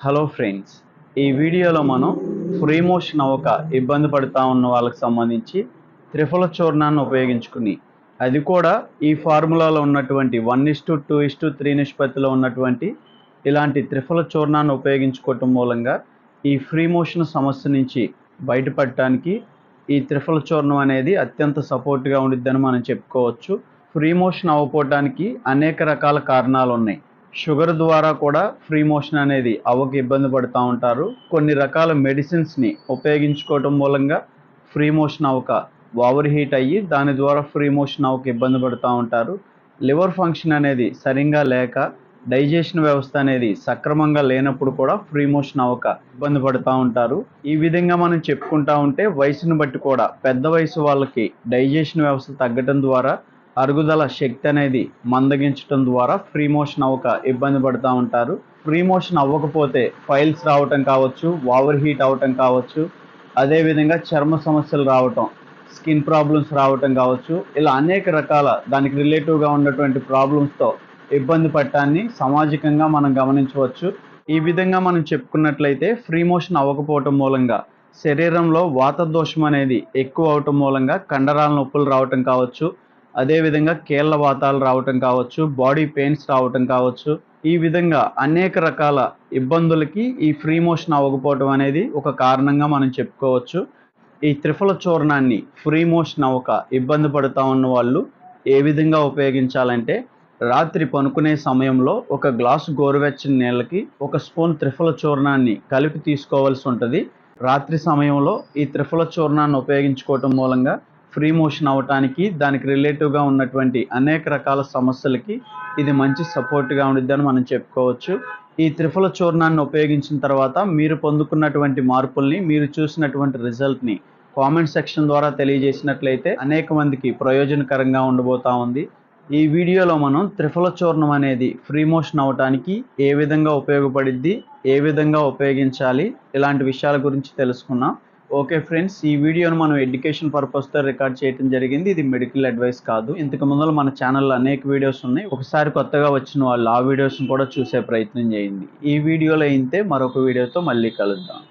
Hello friends, ఈ వీడియోలో మనం ఫ్రీ మోషన్ అవ్వక ఇబ్బంది పడుతూ ఉన్న వాళ్ళకి సంబంధించి త్రిఫల చూర్ణాన్ని ఉపయోగించుకుని, అది కూడా ఈ ఫార్ములాలో ఉన్నటువంటి 1:2:3 నిష్పత్తిలో ఉన్నటువంటి ఇలాంటి త్రిఫల చూర్ణాన్ని ఉపయోగించుకోవటం మూలంగా ఈ ఫ్రీ మోషన్ సమస్య నుంచి బయటపడటానికి ఈ త్రిఫల చూర్ణం అనేది అత్యంత సపోర్ట్గా ఉండిద్దని మనం చెప్పుకోవచ్చు. ఫ్రీ మోషన్ అవ్వకపోవటానికి అనేక రకాల కారణాలు ఉన్నాయి. షుగర్ ద్వారా కూడా ఫ్రీ మోషన్ అనేది అవ్వక ఇబ్బంది పడుతూ ఉంటారు. కొన్ని రకాల మెడిసిన్స్ని ఉపయోగించుకోవటం మూలంగా ఫ్రీ మోషన్ అవ్వక ఓవర్ హీట్ అయ్యి దాని ద్వారా ఫ్రీ మోషన్ అవ్వక ఇబ్బంది పడుతూ ఉంటారు. లివర్ ఫంక్షన్ అనేది సరిగ్గా లేక డైజెషన్ వ్యవస్థ అనేది సక్రమంగా లేనప్పుడు కూడా ఫ్రీ మోషన్ అవ్వక ఇబ్బంది పడుతూ ఉంటారు. ఈ విధంగా మనం చెప్పుకుంటా ఉంటే వయసును బట్టి కూడా పెద్ద వయసు వాళ్ళకి డైజెషన్ వ్యవస్థ తగ్గటం ద్వారా అరుగుదల శక్తి అనేది మందగించడం ద్వారా ఫ్రీ మోషన్ అవ్వక ఇబ్బంది పడుతూ ఉంటారు. ఫ్రీ మోషన్ అవ్వకపోతే ఫైల్స్ రావటం కావచ్చు, ఓవర్ హీట్ అవ్వటం కావచ్చు, అదేవిధంగా చర్మ సమస్యలు రావటం, స్కిన్ ప్రాబ్లమ్స్ రావటం కావచ్చు, ఇలా అనేక రకాల దానికి రిలేటివ్గా ఉన్నటువంటి ప్రాబ్లమ్స్తో ఇబ్బంది పడటాన్ని సామాజికంగా మనం గమనించవచ్చు. ఈ విధంగా మనం చెప్పుకున్నట్లయితే ఫ్రీ మోషన్ అవ్వకపోవటం మూలంగా శరీరంలో వాత దోషం అనేది ఎక్కువ అవటం మూలంగా కండరాల నొప్పులు రావటం కావచ్చు, అదేవిధంగా కీళ్ళ వాతాలు రావటం కావచ్చు, బాడీ పెయిన్స్ రావటం కావచ్చు, ఈ విధంగా అనేక రకాల ఇబ్బందులకి ఈ ఫ్రీ మోషన్ అవ్వకపోవటం అనేది ఒక కారణంగా మనం చెప్పుకోవచ్చు. ఈ త్రిఫల చూర్ణాన్ని ఫ్రీ మోషన్ అవ్వక ఇబ్బంది పడుతూ ఉన్న వాళ్ళు ఏ విధంగా ఉపయోగించాలంటే, రాత్రి పనుకునే సమయంలో ఒక గ్లాసు గోరువెచ్చని నీళ్ళకి 1 స్పూన్ త్రిఫల చూర్ణాన్ని కలిపి తీసుకోవాల్సి ఉంటుంది. రాత్రి సమయంలో ఈ త్రిఫల చూర్ణాన్ని ఉపయోగించుకోవటం మూలంగా ఫ్రీ మోషన్ అవ్వటానికి దానికి రిలేటివ్గా ఉన్నటువంటి అనేక రకాల సమస్యలకి ఇది మంచి సపోర్ట్గా ఉండిద్దని మనం చెప్పుకోవచ్చు. ఈ త్రిఫల చూర్ణాన్ని ఉపయోగించిన తర్వాత మీరు పొందుకున్నటువంటి మార్పుల్ని, మీరు చూసినటువంటి రిజల్ట్ని కామెంట్ సెక్షన్ ద్వారా తెలియజేసినట్లయితే అనేక మందికి ప్రయోజనకరంగా ఉండబోతా ఉంది. ఈ వీడియోలో మనం త్రిఫల చూర్ణం అనేది ఫ్రీ మోషన్ అవ్వటానికి ఏ విధంగా ఉపయోగపడిద్ది, ఏ విధంగా ఉపయోగించాలి, ఇలాంటి విషయాల గురించి తెలుసుకున్నాం. ఓకే ఫ్రెండ్స్, ఈ వీడియోను మనం ఎడ్యుకేషన్ పర్పస్తో రికార్డ్ చేయడం జరిగింది. ఇది మెడికల్ అడ్వైస్ కాదు. ఇంతకు ముందు మన ఛానల్లో అనేక వీడియోస్ ఉన్నాయి. ఒకసారి కొత్తగా వచ్చిన వాళ్ళు ఆ వీడియోస్ని కూడా చూసే ప్రయత్నం చేయండి. ఈ వీడియోలో అయితే మరొక వీడియోతో మళ్ళీ కలుద్దాం.